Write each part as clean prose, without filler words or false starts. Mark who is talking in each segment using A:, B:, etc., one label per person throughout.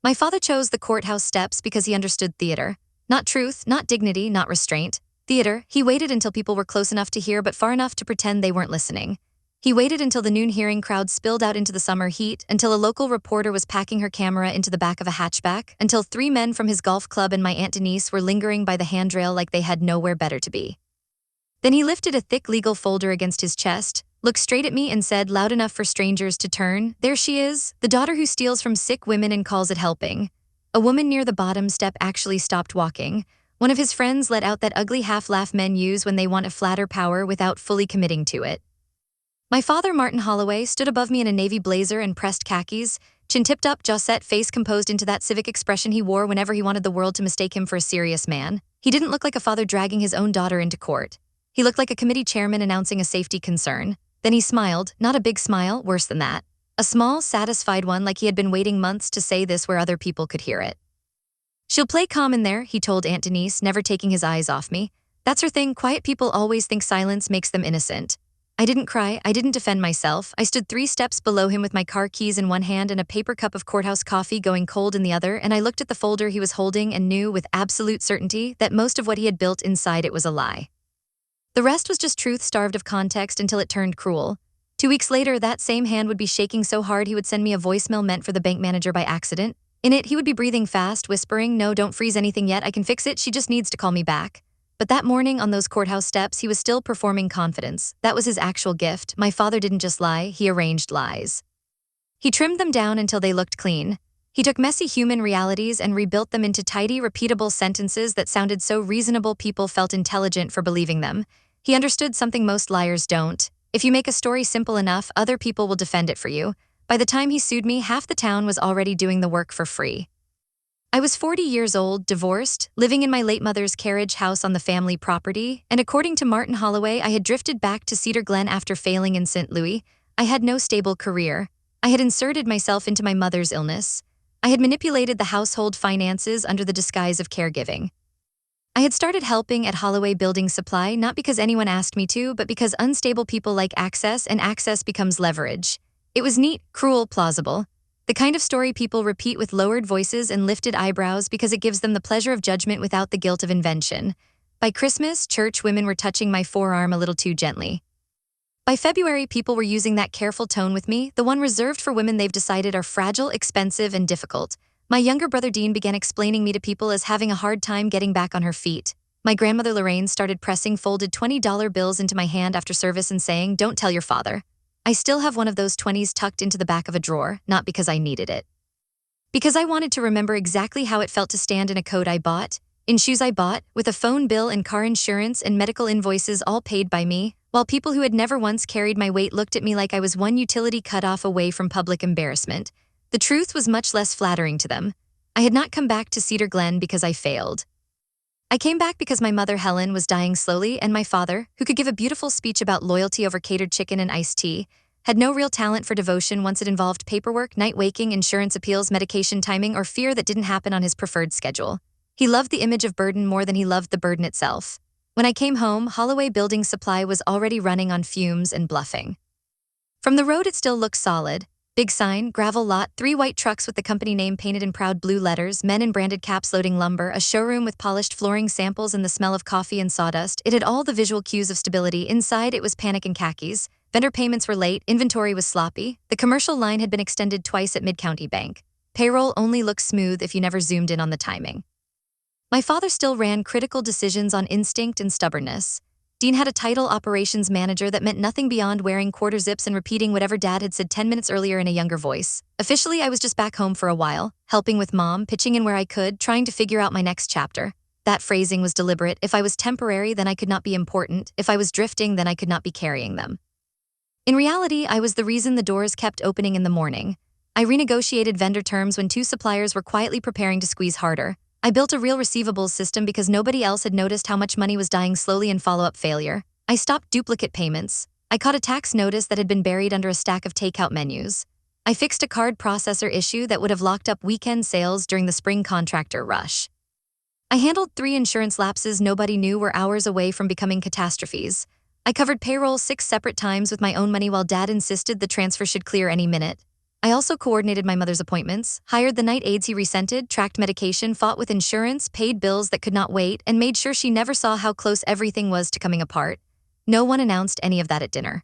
A: My father chose the courthouse steps because he understood theater. Not truth, not dignity, not restraint. Theater. He waited until people were close enough to hear but far enough to pretend they weren't listening. He waited until the noon hearing crowd spilled out into the summer heat, until a local reporter was packing her camera into the back of a hatchback, until 3 men from his golf club and my Aunt Denise were lingering by the handrail like they had nowhere better to be. Then he lifted a thick legal folder against his chest, looked straight at me and said, loud enough for strangers to turn, "There she is, the daughter who steals from sick women and calls it helping." A woman near the bottom step actually stopped walking. One of his friends let out that ugly half-laugh men use when they want to flatter power without fully committing to it. My father, Martin Holloway, stood above me in a navy blazer and pressed khakis, chin tipped up, jaw set, face composed into that civic expression he wore whenever he wanted the world to mistake him for a serious man. He didn't look like a father dragging his own daughter into court. He looked like a committee chairman announcing a safety concern. Then he smiled, not a big smile, worse than that. A small, satisfied one, like he had been waiting months to say this where other people could hear it. "She'll play calm in there," he told Aunt Denise, never taking his eyes off me. "That's her thing. Quiet people always think silence makes them innocent." I didn't cry, I didn't defend myself. I stood 3 steps below him with my car keys in one hand and a paper cup of courthouse coffee going cold in the other, and I looked at the folder he was holding and knew with absolute certainty that most of what he had built inside it was a lie. The rest was just truth starved of context until it turned cruel. 2 weeks later, that same hand would be shaking so hard he would send me a voicemail meant for the bank manager by accident. In it, he would be breathing fast, whispering, "No, don't freeze anything yet, I can fix it, she just needs to call me back." But that morning on those courthouse steps, he was still performing confidence. That was his actual gift. My father didn't just lie, he arranged lies. He trimmed them down until they looked clean. He took messy human realities and rebuilt them into tidy, repeatable sentences that sounded so reasonable people felt intelligent for believing them. He understood something most liars don't. If you make a story simple enough, other people will defend it for you. By the time he sued me, half the town was already doing the work for free. I was 40 years old, divorced, living in my late mother's carriage house on the family property, and according to Martin Holloway, I had drifted back to Cedar Glen after failing in St. Louis. I had no stable career. I had inserted myself into my mother's illness. I had manipulated the household finances under the disguise of caregiving. I had started helping at Holloway Building Supply not because anyone asked me to, but because unstable people like access, and access becomes leverage. It was neat, cruel, plausible. The kind of story people repeat with lowered voices and lifted eyebrows because it gives them the pleasure of judgment without the guilt of invention. By Christmas, church women were touching my forearm a little too gently. By February, people were using that careful tone with me, the one reserved for women they've decided are fragile, expensive, and difficult. My younger brother Dean began explaining me to people as having a hard time getting back on her feet. My grandmother Lorraine started pressing folded $20 bills into my hand after service and saying, "Don't tell your father." I still have one of those 20s tucked into the back of a drawer, not because I needed it. Because I wanted to remember exactly how it felt to stand in a coat I bought, in shoes I bought, with a phone bill and car insurance and medical invoices all paid by me, while people who had never once carried my weight looked at me like I was one utility cut off away from public embarrassment. The truth was much less flattering to them. I had not come back to Cedar Glen because I failed. I came back because my mother Helen was dying slowly, and my father, who could give a beautiful speech about loyalty over catered chicken and iced tea, had no real talent for devotion once it involved paperwork, night waking, insurance appeals, medication timing, or fear that didn't happen on his preferred schedule. He loved the image of burden more than he loved the burden itself. When I came home, Holloway Building Supply was already running on fumes and bluffing. From the road it still looked solid. Big sign, gravel lot, 3 white trucks with the company name painted in proud blue letters, men in branded caps loading lumber, a showroom with polished flooring samples and the smell of coffee and sawdust. It had all the visual cues of stability. Inside, it was panic and khakis. Vendor payments were late, inventory was sloppy. The commercial line had been extended twice at Mid-County Bank. Payroll only looked smooth if you never zoomed in on the timing. My father still ran critical decisions on instinct and stubbornness. Dean had a title, operations manager, that meant nothing beyond wearing quarter zips and repeating whatever Dad had said 10 minutes earlier in a younger voice. Officially, I was just back home for a while, helping with Mom, pitching in where I could, trying to figure out my next chapter. That phrasing was deliberate. If I was temporary, then I could not be important. If I was drifting, then I could not be carrying them. In reality, I was the reason the doors kept opening in the morning. I renegotiated vendor terms when 2 suppliers were quietly preparing to squeeze harder. I built a real receivables system because nobody else had noticed how much money was dying slowly in follow-up failure. I stopped duplicate payments. I caught a tax notice that had been buried under a stack of takeout menus. I fixed a card processor issue that would have locked up weekend sales during the spring contractor rush. I handled 3 insurance lapses nobody knew were hours away from becoming catastrophes. I covered payroll 6 separate times with my own money while Dad insisted the transfer should clear any minute. I also coordinated my mother's appointments, hired the night aides he resented, tracked medication, fought with insurance, paid bills that could not wait, and made sure she never saw how close everything was to coming apart. No one announced any of that at dinner.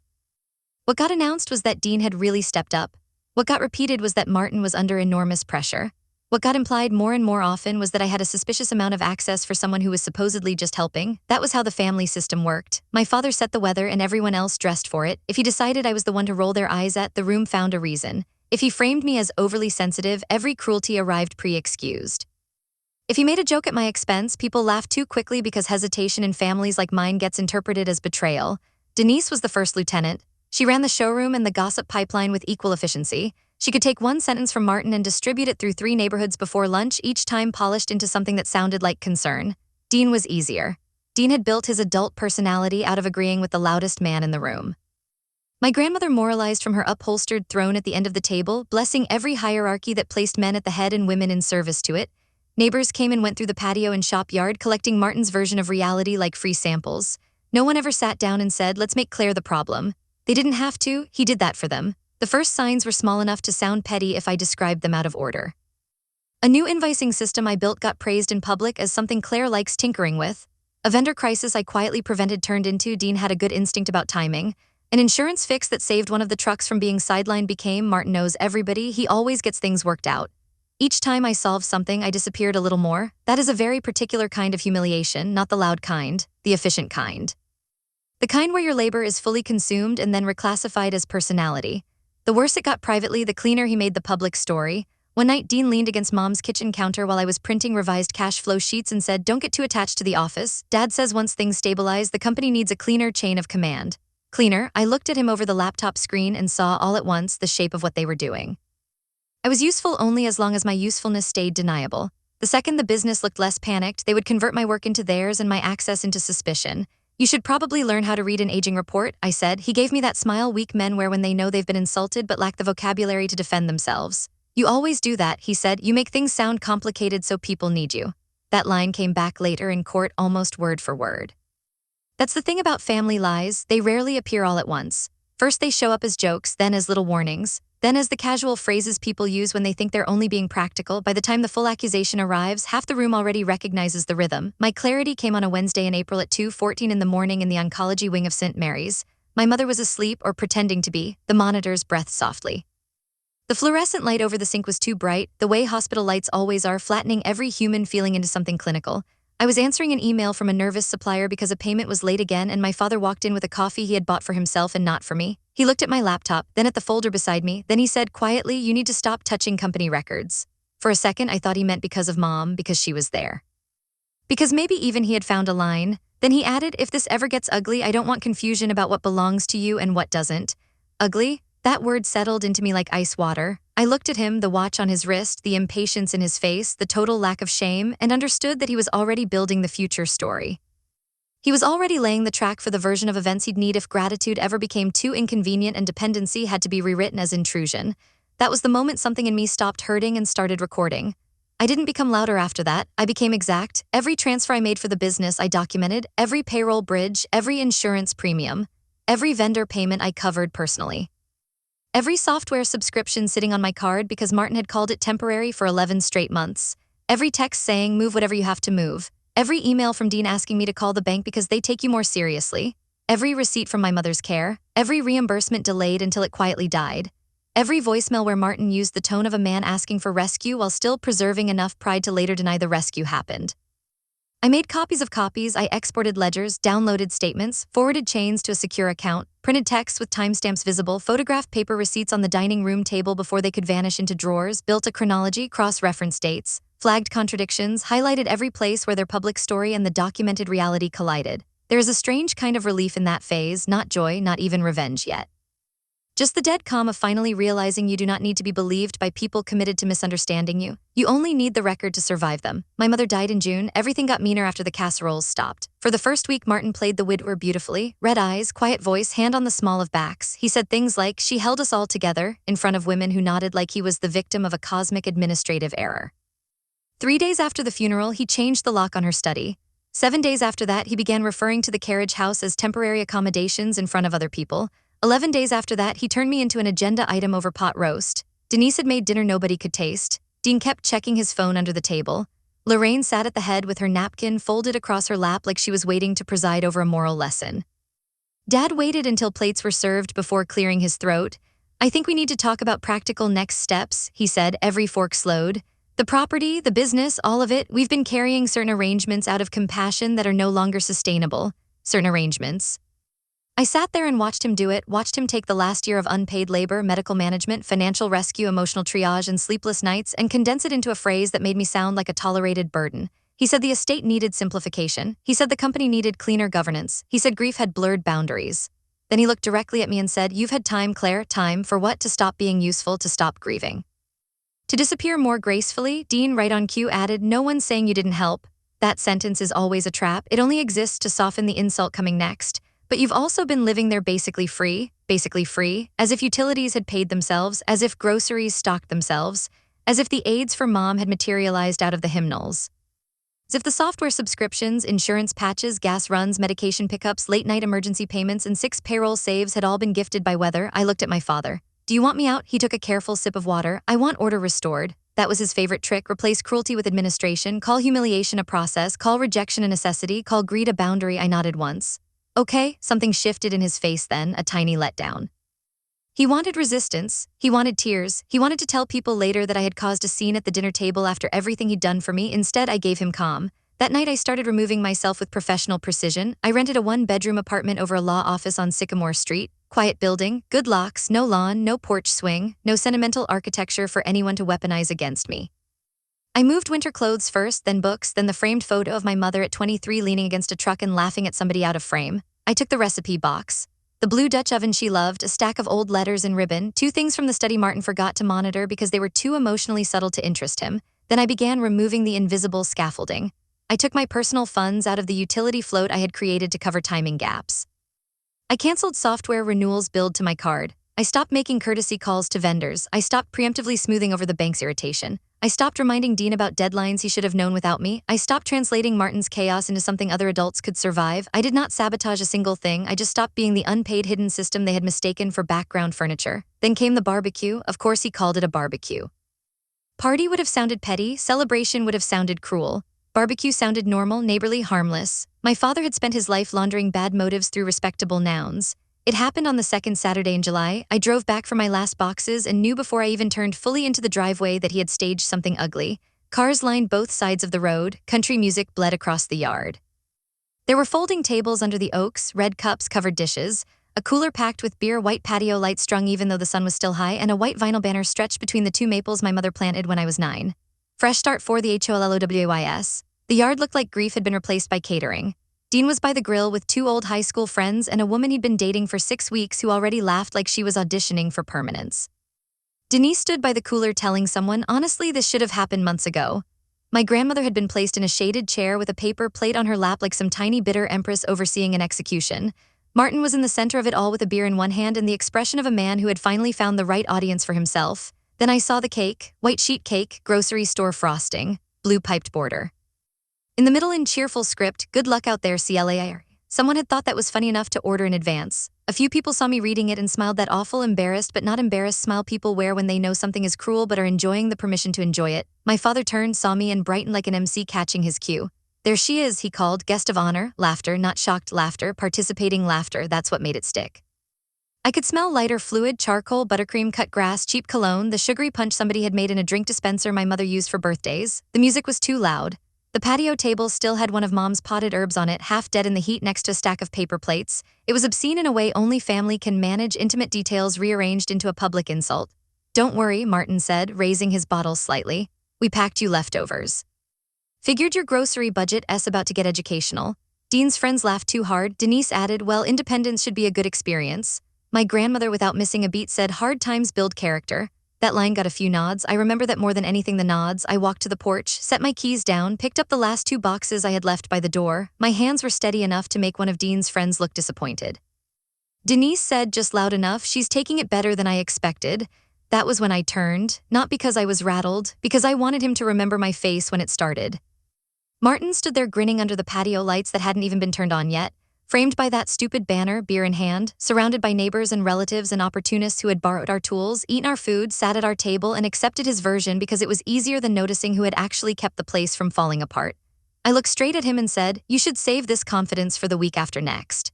A: What got announced was that Dean had really stepped up. What got repeated was that Martin was under enormous pressure. What got implied more and more often was that I had a suspicious amount of access for someone who was supposedly just helping. That was how the family system worked. My father set the weather and everyone else dressed for it. If he decided I was the one to roll their eyes at, the room found a reason. If he framed me as overly sensitive, every cruelty arrived pre-excused. If he made a joke at my expense, people laughed too quickly because hesitation in families like mine gets interpreted as betrayal. Denise was the first lieutenant. She ran the showroom and the gossip pipeline with equal efficiency. She could take one sentence from Martin and distribute it through 3 neighborhoods before lunch, each time polished into something that sounded like concern. Dean was easier. Dean had built his adult personality out of agreeing with the loudest man in the room. My grandmother moralized from her upholstered throne at the end of the table, blessing every hierarchy that placed men at the head and women in service to it. Neighbors came and went through the patio and shop yard, collecting Martin's version of reality like free samples. No one ever sat down and said, "Let's make Claire the problem." They didn't have to, he did that for them. The first signs were small enough to sound petty if I described them out of order. A new invoicing system I built got praised in public as something Claire likes tinkering with. A vendor crisis I quietly prevented turned into Dean had a good instinct about timing. An insurance fix that saved one of the trucks from being sidelined became Martin knows everybody, he always gets things worked out. Each time I solved something, I disappeared a little more. That is a very particular kind of humiliation, not the loud kind, the efficient kind. The kind where your labor is fully consumed and then reclassified as personality. The worse it got privately, the cleaner he made the public story. One night, Dean leaned against Mom's kitchen counter while I was printing revised cash flow sheets and said, "Don't get too attached to the office. Dad says once things stabilize, the company needs a cleaner chain of command." Cleaner, I looked at him over the laptop screen and saw all at once the shape of what they were doing. I was useful only as long as my usefulness stayed deniable. The second the business looked less panicked, they would convert my work into theirs and my access into suspicion. "You should probably learn how to read an aging report," I said. He gave me that smile weak men wear when they know they've been insulted but lack the vocabulary to defend themselves. "You always do that," he said. "You make things sound complicated so people need you." That line came back later in court almost word for word. That's the thing about family lies, they rarely appear all at once. First they show up as jokes, then as little warnings, then as the casual phrases people use when they think they're only being practical. By the time the full accusation arrives, half the room already recognizes the rhythm. My clarity came on a Wednesday in April at 2:14 in the morning in the oncology wing of St. Mary's. My mother was asleep, or pretending to be. The monitors breathed softly. The fluorescent light over the sink was too bright, the way hospital lights always are, flattening every human feeling into something clinical. I was answering an email from a nervous supplier because a payment was late again, and my father walked in with a coffee he had bought for himself and not for me. He looked at my laptop, then at the folder beside me, then he said quietly, "You need to stop touching company records." For a second, I thought he meant because of Mom, because she was there. Because maybe even he had found a line. Then he added, "If this ever gets ugly, I don't want confusion about what belongs to you and what doesn't." Ugly? That word settled into me like ice water. I looked at him, the watch on his wrist, the impatience in his face, the total lack of shame, and understood that he was already building the future story. He was already laying the track for the version of events he'd need if gratitude ever became too inconvenient and dependency had to be rewritten as intrusion. That was the moment something in me stopped hurting and started recording. I didn't become louder after that. I became exact. Every transfer I made for the business I documented, every payroll bridge, every insurance premium, every vendor payment I covered personally. Every software subscription sitting on my card because Martin had called it temporary for 11 straight months. Every text saying, "Move whatever you have to move." Every email from Dean asking me to call the bank because they take you more seriously. Every receipt from my mother's care. Every reimbursement delayed until it quietly died. Every voicemail where Martin used the tone of a man asking for rescue while still preserving enough pride to later deny the rescue happened. I made copies of copies, I exported ledgers, downloaded statements, forwarded chains to a secure account, printed texts with timestamps visible, photographed paper receipts on the dining room table before they could vanish into drawers, built a chronology, cross-referenced dates, flagged contradictions, highlighted every place where their public story and the documented reality collided. There is a strange kind of relief in that phase, not joy, not even revenge yet. Just the dead calm of finally realizing you do not need to be believed by people committed to misunderstanding you. You only need the record to survive them. My mother died in June. Everything got meaner after the casseroles stopped. For the first week, Martin played the widower beautifully. Red eyes, quiet voice, hand on the small of backs. He said things like, "She held us all together," in front of women who nodded like he was the victim of a cosmic administrative error. 3 days after the funeral, he changed the lock on her study. 7 days after that, he began referring to the carriage house as temporary accommodations in front of other people. 11 days after that, he turned me into an agenda item over pot roast. Denise had made dinner nobody could taste. Dean kept checking his phone under the table. Lorraine sat at the head with her napkin folded across her lap like she was waiting to preside over a moral lesson. Dad waited until plates were served before clearing his throat. I think we need to talk about practical next steps, he said, every fork slowed. The property, the business, all of it, we've been carrying certain arrangements out of compassion that are no longer sustainable. Certain arrangements. I sat there and watched him do it, watched him take the last year of unpaid labor, medical management, financial rescue, emotional triage, and sleepless nights and condense it into a phrase that made me sound like a tolerated burden. He said the estate needed simplification. He said the company needed cleaner governance. He said grief had blurred boundaries. Then he looked directly at me and said, "You've had time, Claire, time for what? To stop being useful, to stop grieving." To disappear more gracefully, Dean, right on cue, added, "No one's saying you didn't help. That sentence is always a trap. It only exists to soften the insult coming next. But you've also been living there basically free, as if utilities had paid themselves, as if groceries stocked themselves, as if the aids for mom had materialized out of the hymnals. As if the software subscriptions, insurance patches, gas runs, medication pickups, late-night emergency payments, and 6 payroll saves had all been gifted by weather." I looked at my father. "Do you want me out?" He took a careful sip of water. "I want order restored." That was his favorite trick: replace cruelty with administration, call humiliation a process, call rejection a necessity, call greed a boundary. I nodded once. Okay, something shifted in his face then, a tiny letdown. He wanted resistance, he wanted tears, he wanted to tell people later that I had caused a scene at the dinner table after everything he'd done for me. Instead, I gave him calm. That night I started removing myself with professional precision. I rented a 1-bedroom apartment over a law office on Sycamore Street. Quiet building, good locks, no lawn, no porch swing, no sentimental architecture for anyone to weaponize against me. I moved winter clothes first, then books, then the framed photo of my mother at 23 leaning against a truck and laughing at somebody out of frame. I took the recipe box. The blue Dutch oven she loved, a stack of old letters and ribbon, 2 things from the study Martin forgot to monitor because they were too emotionally subtle to interest him. Then I began removing the invisible scaffolding. I took my personal funds out of the utility float I had created to cover timing gaps. I canceled software renewals billed to my card. I stopped making courtesy calls to vendors. I stopped preemptively smoothing over the bank's irritation. I stopped reminding Dean about deadlines he should have known without me. I stopped translating Martin's chaos into something other adults could survive. I did not sabotage a single thing. I just stopped being the unpaid hidden system they had mistaken for background furniture. Then came the barbecue. Of course he called it a barbecue. Party would have sounded petty. Celebration would have sounded cruel. Barbecue sounded normal, neighborly, harmless. My father had spent his life laundering bad motives through respectable nouns. It happened on the 2nd Saturday in July. I drove back for my last boxes and knew before I even turned fully into the driveway that he had staged something ugly. Cars lined both sides of the road. Country music bled across the yard. There were folding tables under the oaks, red cups covered dishes, a cooler packed with beer, white patio lights strung even though the sun was still high, and a white vinyl banner stretched between the 2 maples my mother planted when I was 9. Fresh start for the HOLLOWYS. The yard looked like grief had been replaced by catering. Dean was by the grill with 2 old high school friends and a woman he'd been dating for 6 weeks who already laughed like she was auditioning for permanence. Denise stood by the cooler telling someone, "Honestly, this should have happened months ago." My grandmother had been placed in a shaded chair with a paper plate on her lap like some tiny bitter empress overseeing an execution. Martin was in the center of it all with a beer in one hand and the expression of a man who had finally found the right audience for himself. Then I saw the cake, white sheet cake, grocery store frosting, blue piped border. In the middle in cheerful script, "Good luck out there, CLA." Someone had thought that was funny enough to order in advance. A few people saw me reading it and smiled that awful embarrassed but not embarrassed smile people wear when they know something is cruel but are enjoying the permission to enjoy it. My father turned, saw me, and brightened like an MC catching his cue. "There she is," he called, "guest of honor." Laughter, not shocked laughter, participating laughter, that's what made it stick. I could smell lighter fluid, charcoal, buttercream, cut grass, cheap cologne, the sugary punch somebody had made in a drink dispenser my mother used for birthdays. The music was too loud. The patio table still had one of Mom's potted herbs on it, half dead in the heat next to a stack of paper plates. It was obscene in a way only family can manage, intimate details rearranged into a public insult. "Don't worry," Martin said, raising his bottle slightly. "We packed you leftovers." "Figured your grocery budget's about to get educational." Dean's friends laughed too hard. Denise added, "Well, independence should be a good experience." My grandmother, without missing a beat, said, "Hard times build character." That line got a few nods. I remember that more than anything, the nods. I walked to the porch, set my keys down, picked up the last 2 boxes I had left by the door. My hands were steady enough to make one of Dean's friends look disappointed. Denise said just loud enough, "She's taking it better than I expected." That was when I turned, not because I was rattled, because I wanted him to remember my face when it started. Martin stood there grinning under the patio lights that hadn't even been turned on yet. Framed by that stupid banner, beer in hand, surrounded by neighbors and relatives and opportunists who had borrowed our tools, eaten our food, sat at our table, and accepted his version because it was easier than noticing who had actually kept the place from falling apart. I looked straight at him and said, "You should save this confidence for the week after next."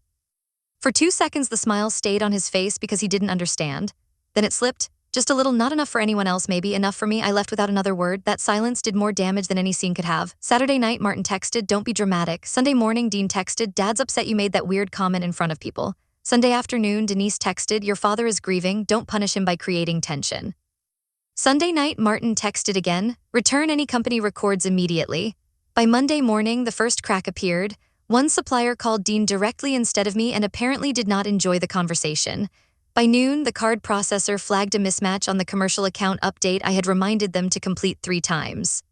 A: For 2 seconds, the smile stayed on his face because he didn't understand. Then it slipped. Just a little, not enough for anyone else, maybe enough for me. I left without another word. That silence did more damage than any scene could have. Saturday night, Martin texted, "Don't be dramatic." Sunday morning, Dean texted, "Dad's upset you made that weird comment in front of people." Sunday afternoon, Denise texted, "Your father is grieving. Don't punish him by creating tension." Sunday night, Martin texted again, "Return any company records immediately." By Monday morning, the first crack appeared. One supplier called Dean directly instead of me and apparently did not enjoy the conversation. By noon, the card processor flagged a mismatch on the commercial account update I had reminded them to complete 3 times.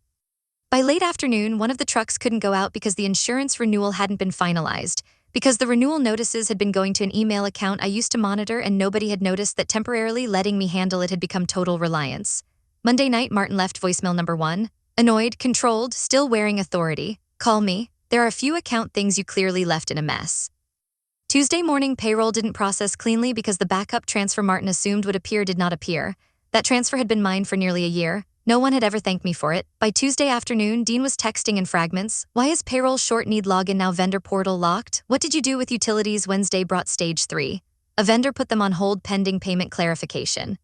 A: By late afternoon, one of the trucks couldn't go out because the insurance renewal hadn't been finalized, because the renewal notices had been going to an email account I used to monitor and nobody had noticed that temporarily letting me handle it had become total reliance. Monday night, Martin left voicemail number 1. "Annoyed, controlled, still wearing authority. Call me. There are a few account things you clearly left in a mess." Tuesday morning, payroll didn't process cleanly because the backup transfer Martin assumed would appear did not appear. That transfer had been mine for nearly a year. No one had ever thanked me for it. By Tuesday afternoon, Dean was texting in fragments. "Why is payroll short, need login now, vendor portal locked? What did you do with utilities? Wednesday brought stage 3. A vendor put them on hold pending payment clarification."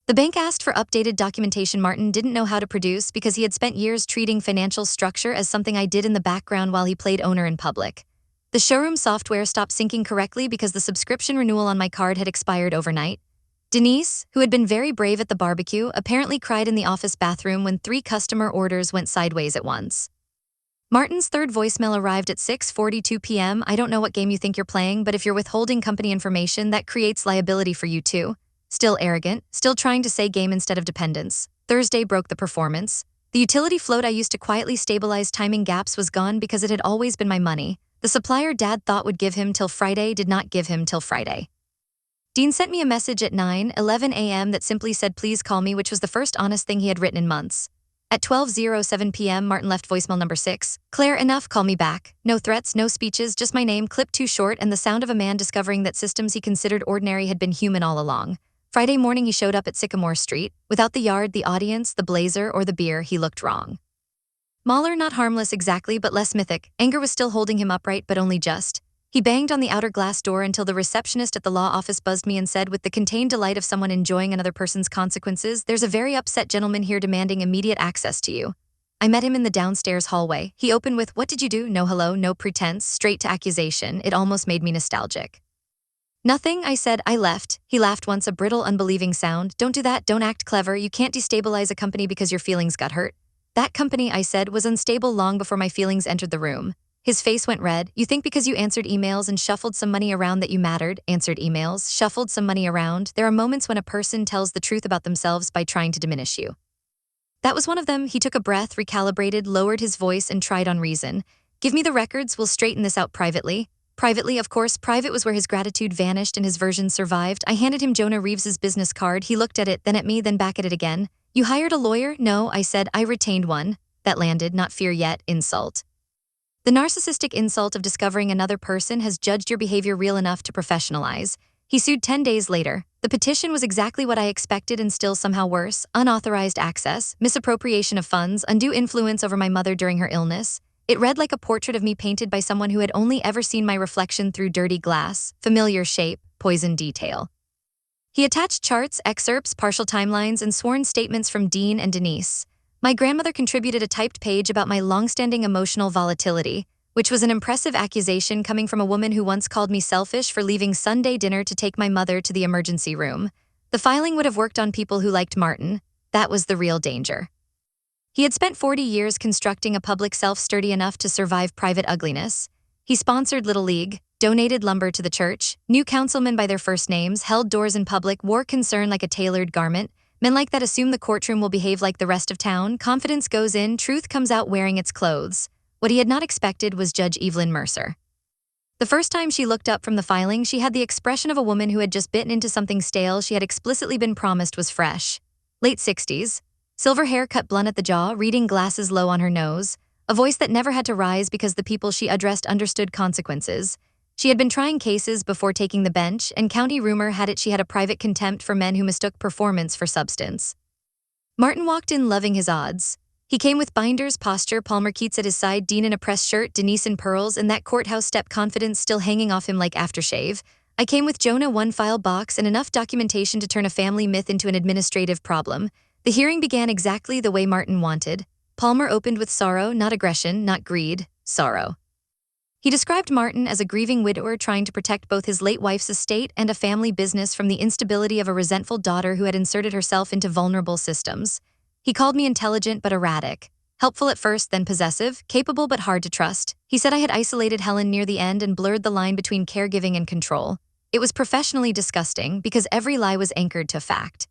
A: The bank asked for updated documentation Martin didn't know how to produce because he had spent years treating financial structure as something I did in the background while he played owner in public. The showroom software stopped syncing correctly because the subscription renewal on my card had expired overnight. Denise, who had been very brave at the barbecue, apparently cried in the office bathroom when 3 customer orders went sideways at once. Martin's third voicemail arrived at 6:42 p.m. "I don't know what game you think you're playing, but if you're withholding company information, that creates liability for you too. Still arrogant, still trying to say game instead of dependence. Thursday broke the performance. The utility float I used to quietly stabilize timing gaps was gone because it had always been my money. The supplier Dad thought would give him till Friday did not give him till Friday." Dean sent me a message at 9:11 a.m. that simply said, "Please call me," which was the first honest thing he had written in months. At 12:07 p.m., Martin left voicemail number 6. "Claire, enough, call me back. No threats, no speeches, just my name, clipped too short, and the sound of a man discovering that systems he considered ordinary had been human all along." Friday morning, he showed up at Sycamore Street. Without the yard, the audience, the blazer, or the beer, he looked wrong. Mahler, not harmless exactly, but less mythic. Anger was still holding him upright, but only just. He banged on the outer glass door until the receptionist at the law office buzzed me and said, with the contained delight of someone enjoying another person's consequences, "There's a very upset gentleman here demanding immediate access to you." I met him in the downstairs hallway. He opened with, "What did you do?" No hello, no pretense, straight to accusation. It almost made me nostalgic. "Nothing," I said. "I left." He laughed once, a brittle, unbelieving sound. "Don't do that, don't act clever. You can't destabilize a company because your feelings got hurt." "That company," I said, "was unstable long before my feelings entered the room." His face went red. "You think because you answered emails and shuffled some money around that you mattered?" Answered emails, shuffled some money around. There are moments when a person tells the truth about themselves by trying to diminish you. That was one of them. He took a breath, recalibrated, lowered his voice, and tried on reason. "Give me the records, we'll straighten this out privately." Privately, of course, private was where his gratitude vanished and his version survived. I handed him Jonah Reeves's business card. He looked at it, then at me, then back at it again. "You hired a lawyer?" "No," I said. "I retained one." That landed, not fear yet, insult. The narcissistic insult of discovering another person has judged your behavior real enough to professionalize. He sued 10 days later. The petition was exactly what I expected and still somehow worse. Unauthorized access, misappropriation of funds, undue influence over my mother during her illness. It read like a portrait of me painted by someone who had only ever seen my reflection through dirty glass, familiar shape, poison detail. He attached charts, excerpts, partial timelines, and sworn statements from Dean and Denise. My grandmother contributed a typed page about my long-standing emotional volatility, which was an impressive accusation coming from a woman who once called me selfish for leaving Sunday dinner to take my mother to the emergency room. The filing would have worked on people who liked Martin. That was the real danger. He had spent 40 years constructing a public self sturdy enough to survive private ugliness. He sponsored Little League, donated lumber to the church, knew councilmen by their first names, held doors in public, wore concern like a tailored garment. Men like that assume the courtroom will behave like the rest of town. Confidence goes in, truth comes out wearing its clothes. What he had not expected was Judge Evelyn Mercer. The first time she looked up from the filing, she had the expression of a woman who had just bitten into something stale she had explicitly been promised was fresh. Late 60s. Silver hair cut blunt at the jaw, reading glasses low on her nose. A voice that never had to rise because the people she addressed understood consequences. She had been trying cases before taking the bench, and county rumor had it she had a private contempt for men who mistook performance for substance. Martin walked in loving his odds. He came with binders, posture, Palmer Keats at his side, Dean in a pressed shirt, Denise in pearls, and that courthouse step confidence still hanging off him like aftershave. I came with Jonah, one file box, and enough documentation to turn a family myth into an administrative problem. The hearing began exactly the way Martin wanted. Palmer opened with sorrow, not aggression, not greed, sorrow. He described Martin as a grieving widower trying to protect both his late wife's estate and a family business from the instability of a resentful daughter who had inserted herself into vulnerable systems. He called me intelligent but erratic, helpful at first, then possessive, capable but hard to trust. He said I had isolated Helen near the end and blurred the line between caregiving and control. It was professionally disgusting because every lie was anchored to fact.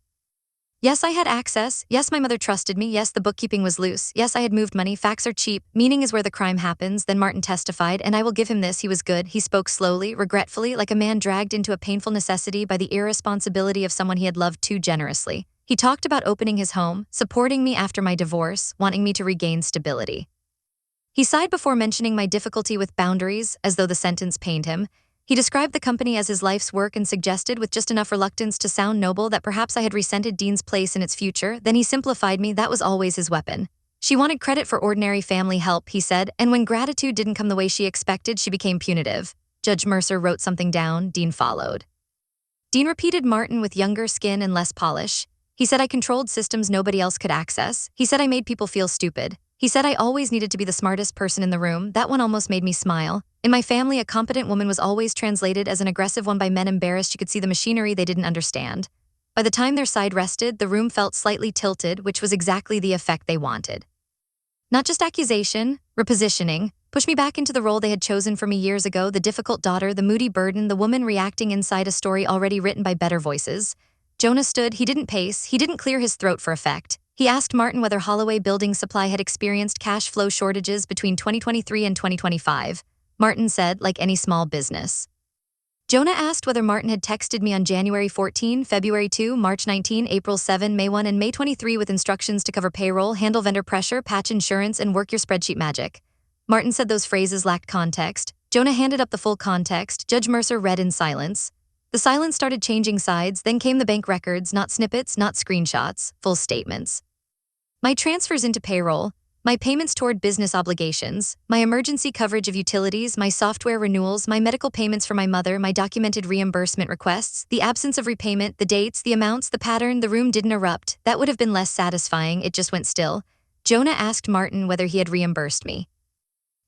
A: Yes, I had access. Yes, my mother trusted me. Yes, the bookkeeping was loose. Yes, I had moved money. Facts are cheap. Meaning is where the crime happens. Then Martin testified, and I will give him this, he was good. He spoke slowly, regretfully, like a man dragged into a painful necessity by the irresponsibility of someone he had loved too generously. He talked about opening his home, supporting me after my divorce, wanting me to regain stability. He sighed before mentioning my difficulty with boundaries, as though the sentence pained him. He described the company as his life's work and suggested, with just enough reluctance to sound noble, that perhaps I had resented Dean's place in its future. Then he simplified me, that was always his weapon. She wanted credit for ordinary family help, he said, and when gratitude didn't come the way she expected, she became punitive. Judge Mercer wrote something down, Dean followed. Dean repeated Martin with younger skin and less polish. He said I controlled systems nobody else could access. He said I made people feel stupid. He said I always needed to be the smartest person in the room. That one almost made me smile. In my family, a competent woman was always translated as an aggressive one by men embarrassed you could see the machinery they didn't understand. By the time their side rested, the room felt slightly tilted, which was exactly the effect they wanted. Not just accusation, repositioning, pushed me back into the role they had chosen for me years ago, the difficult daughter, the moody burden, the woman reacting inside a story already written by better voices. Jonah stood, he didn't pace, he didn't clear his throat for effect. He asked Martin whether Holloway Building Supply had experienced cash flow shortages between 2023 and 2025. Martin said, like any small business. Jonah asked whether Martin had texted me on January 14, February 2, March 19, April 7, May 1, and May 23 with instructions to cover payroll, handle vendor pressure, patch insurance, and work your spreadsheet magic. Martin said those phrases lacked context. Jonah handed up the full context. Judge Mercer read in silence. The silence started changing sides, then came the bank records, not snippets, not screenshots, full statements. My transfers into payroll, my payments toward business obligations, my emergency coverage of utilities, my software renewals, my medical payments for my mother, my documented reimbursement requests, the absence of repayment, the dates, the amounts, the pattern. The room didn't erupt. That would have been less satisfying, it just went still. Jonah asked Martin whether he had reimbursed me.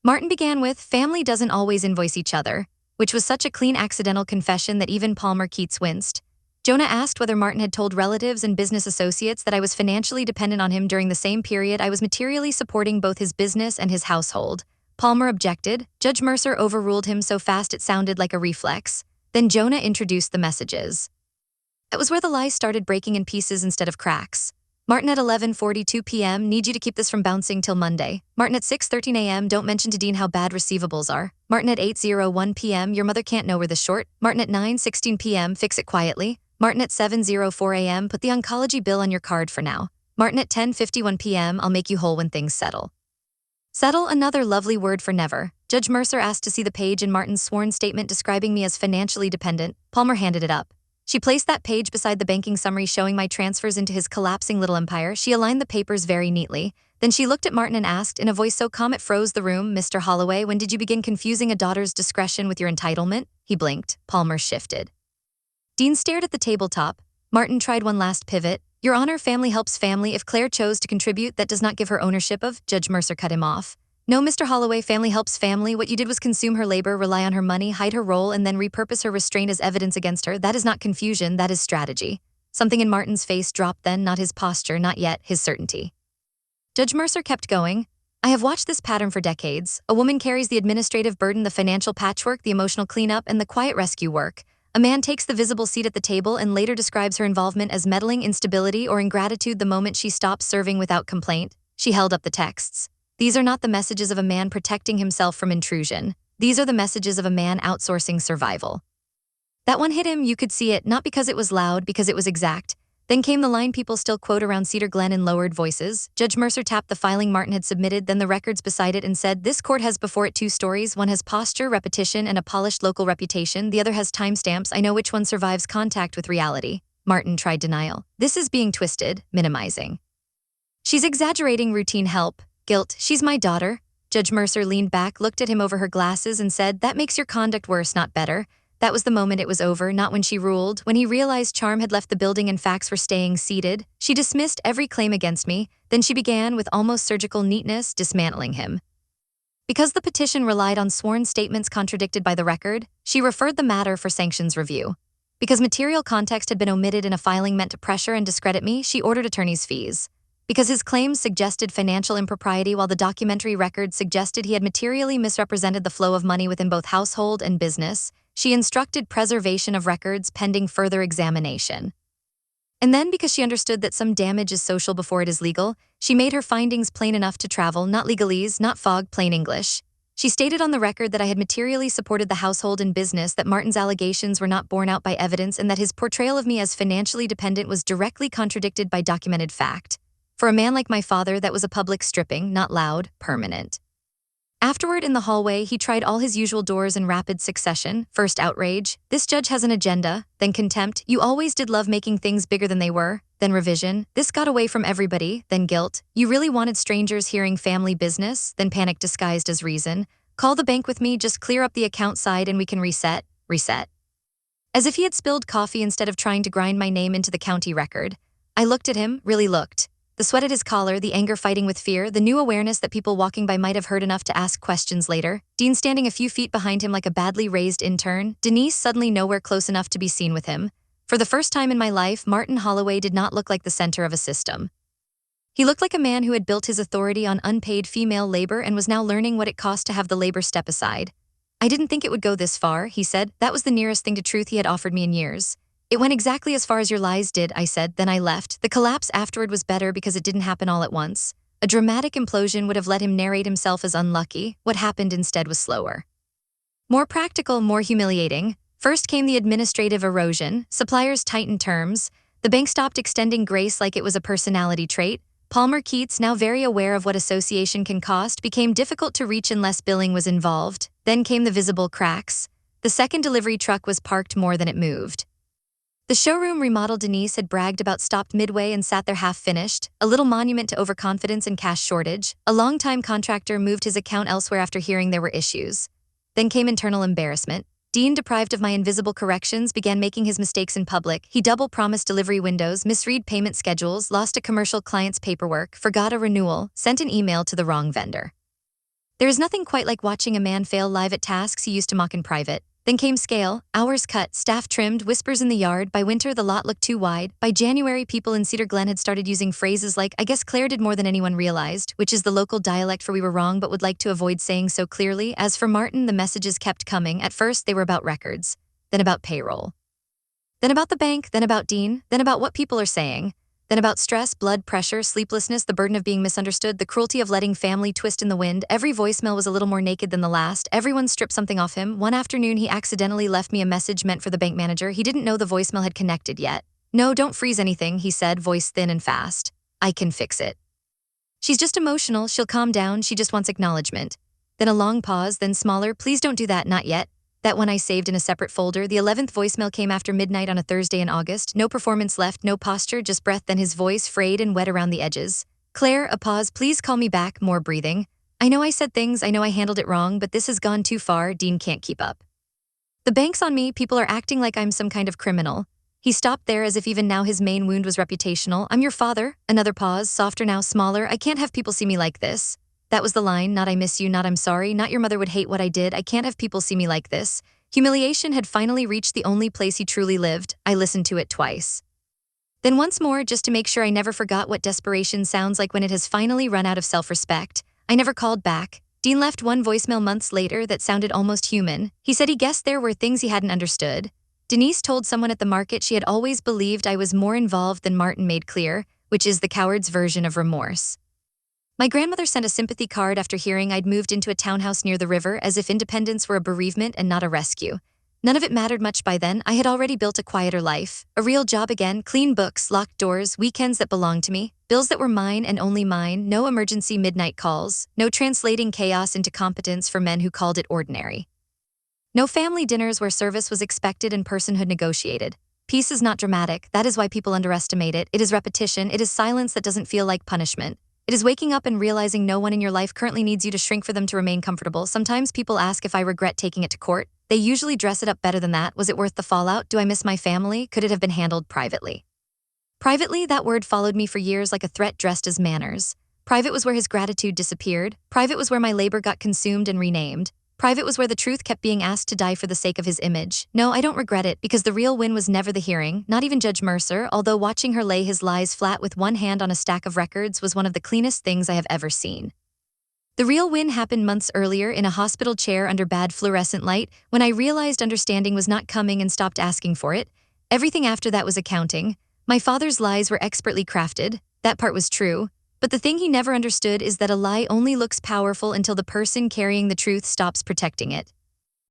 A: Martin began with, family doesn't always invoice each other, which was such a clean accidental confession that even Palmer Keats winced. Jonah asked whether Martin had told relatives and business associates that I was financially dependent on him during the same period I was materially supporting both his business and his household. Palmer objected. Judge Mercer overruled him so fast it sounded like a reflex. Then Jonah introduced the messages. It was where the lies started breaking in pieces instead of cracks. Martin at 11:42 p.m., need you to keep this from bouncing till Monday. Martin at 6:13 a.m., don't mention to Dean how bad receivables are. Martin at 8:01 p.m., your mother can't know we're this short. Martin at 9:16 p.m., fix it quietly. Martin at 7:04 a.m., put the oncology bill on your card for now. Martin at 10:51 p.m., I'll make you whole when things settle. Settle, another lovely word for never. Judge Mercer asked to see the page in Martin's sworn statement describing me as financially dependent. Palmer handed it up. She placed that page beside the banking summary showing my transfers into his collapsing little empire. She aligned the papers very neatly. Then she looked at Martin and asked, in a voice so calm it froze the room, Mr. Holloway, when did you begin confusing a daughter's discretion with your entitlement? He blinked. Palmer shifted. Dean stared at the tabletop. Martin tried one last pivot. Your Honor, family helps family. If Claire chose to contribute, that does not give her ownership of. Judge Mercer cut him off. No, Mr. Holloway, family helps family. What you did was consume her labor, rely on her money, hide her role, and then repurpose her restraint as evidence against her. That is not confusion, that is strategy. Something in Martin's face dropped then, not his posture, not yet, his certainty. Judge Mercer kept going. I have watched this pattern for decades. A woman carries the administrative burden, the financial patchwork, the emotional cleanup, and the quiet rescue work. A man takes the visible seat at the table and later describes her involvement as meddling, instability, or ingratitude the moment she stops serving without complaint. She held up the texts. These are not the messages of a man protecting himself from intrusion. These are the messages of a man outsourcing survival. That one hit him, you could see it, not because it was loud, because it was exact. Then came the line people still quote around Cedar Glen in lowered voices. Judge Mercer tapped the filing Martin had submitted, then the records beside it, and said, "This court has before it two stories. One has posture, repetition, and a polished local reputation. The other has timestamps. I know which one survives contact with reality." Martin tried denial. "This is being twisted, minimizing. She's exaggerating routine help, guilt. She's my daughter." Judge Mercer leaned back, looked at him over her glasses, and said, "That makes your conduct worse, not better." That was the moment it was over, not when she ruled. When he realized Charm had left the building and facts were staying seated, she dismissed every claim against me. Then she began, with almost surgical neatness, dismantling him. Because the petition relied on sworn statements contradicted by the record, she referred the matter for sanctions review. Because material context had been omitted in a filing meant to pressure and discredit me, she ordered attorney's fees. Because his claims suggested financial impropriety while the documentary record suggested he had materially misrepresented the flow of money within both household and business, she instructed preservation of records pending further examination. And then, because she understood that some damage is social before it is legal, she made her findings plain enough to travel, not legalese, not fog, plain English. She stated on the record that I had materially supported the household and business, that Martin's allegations were not borne out by evidence, and that his portrayal of me as financially dependent was directly contradicted by documented fact. For a man like my father, that was a public stripping, not loud, permanent. Afterward, in the hallway, he tried all his usual doors in rapid succession. First outrage. "This judge has an agenda." Then contempt. "You always did love making things bigger than they were." Then revision. "This got away from everybody." Then guilt. "You really wanted strangers hearing family business." Then panic disguised as reason. "Call the bank with me, just clear up the account side and we can reset." Reset. As if he had spilled coffee instead of trying to grind my name into the county record. I looked at him, really looked. The sweat at his collar, the anger fighting with fear, the new awareness that people walking by might have heard enough to ask questions later. Dean standing a few feet behind him like a badly raised intern. Denise suddenly nowhere close enough to be seen with him. For the first time in my life, Martin Holloway did not look like the center of a system. He looked like a man who had built his authority on unpaid female labor and was now learning what it cost to have the labor step aside. "I didn't think it would go this far," he said. That was the nearest thing to truth he had offered me in years. "It went exactly as far as your lies did," I said, then I left. The collapse afterward was better because it didn't happen all at once. A dramatic implosion would have let him narrate himself as unlucky. What happened instead was slower. More practical, more humiliating. First came the administrative erosion. Suppliers tightened terms. The bank stopped extending grace like it was a personality trait. Palmer Keats, now very aware of what association can cost, became difficult to reach unless billing was involved. Then came the visible cracks. The second delivery truck was parked more than it moved. The showroom remodel Denise had bragged about stopped midway and sat there half-finished, a little monument to overconfidence and cash shortage. A long-time contractor moved his account elsewhere after hearing there were issues. Then came internal embarrassment. Dean, deprived of my invisible corrections, began making his mistakes in public. He double-promised delivery windows, misread payment schedules, lost a commercial client's paperwork, forgot a renewal, sent an email to the wrong vendor. There is nothing quite like watching a man fail live at tasks he used to mock in private. Then came scale, hours cut, staff trimmed, whispers in the yard. By winter, the lot looked too wide. By January, people in Cedar Glen had started using phrases like, "I guess Claire did more than anyone realized," which is the local dialect for "we were wrong but would like to avoid saying so clearly." As for Martin, the messages kept coming. At first, they were about records, then about payroll, then about the bank, then about Dean, then about what people are saying, then about stress, blood pressure, sleeplessness, the burden of being misunderstood, the cruelty of letting family twist in the wind. Every voicemail was a little more naked than the last. Everyone stripped something off him. One afternoon, he accidentally left me a message meant for the bank manager. He didn't know the voicemail had connected yet. "No, don't freeze anything," he said, voice thin and fast. "I can fix it. She's just emotional. She'll calm down. She just wants acknowledgement." Then a long pause, then smaller. "Please don't do that, not yet." That one I saved in a separate folder. The 11th voicemail came after midnight on a Thursday in August. No performance left, no posture, just breath, then his voice frayed and wet around the edges. "Claire," a pause. "Please call me back," more breathing. "I know I said things, I know I handled it wrong, but this has gone too far. Dean can't keep up. The bank's on me. People are acting like I'm some kind of criminal." He stopped there as if even now his main wound was reputational. "I'm your father." Another pause, softer now, smaller. "I can't have people see me like this." That was the line, not "I miss you," not "I'm sorry," not "your mother would hate what I did." I can't have people see me like this. Humiliation had finally reached the only place he truly lived. I listened to it twice. Then once more, just to make sure I never forgot what desperation sounds like when it has finally run out of self-respect. I never called back. Dean left one voicemail months later that sounded almost human. He said he guessed there were things he hadn't understood. Denise told someone at the market she had always believed I was more involved than Martin made clear, which is the coward's version of remorse. My grandmother sent a sympathy card after hearing I'd moved into a townhouse near the river, as if independence were a bereavement and not a rescue. None of it mattered much by then. I had already built a quieter life, a real job again, clean books, locked doors, weekends that belonged to me, bills that were mine and only mine, no emergency midnight calls, no translating chaos into competence for men who called it ordinary. No family dinners where service was expected and personhood negotiated. Peace is not dramatic, that is why people underestimate it. It is repetition, it is silence that doesn't feel like punishment. It is waking up and realizing no one in your life currently needs you to shrink for them to remain comfortable. Sometimes people ask if I regret taking it to court. They usually dress it up better than that. Was it worth the fallout? Do I miss my family? Could it have been handled privately? Privately, that word followed me for years like a threat dressed as manners. Private was where his gratitude disappeared. Private was where my labor got consumed and renamed. Private was where the truth kept being asked to die for the sake of his image. No, I don't regret it, because the real win was never the hearing, not even Judge Mercer, although watching her lay his lies flat with one hand on a stack of records was one of the cleanest things I have ever seen. The real win happened months earlier in a hospital chair under bad fluorescent light, when I realized understanding was not coming and stopped asking for it. Everything after that was accounting. My father's lies were expertly crafted. That part was true. But the thing he never understood is that a lie only looks powerful until the person carrying the truth stops protecting it.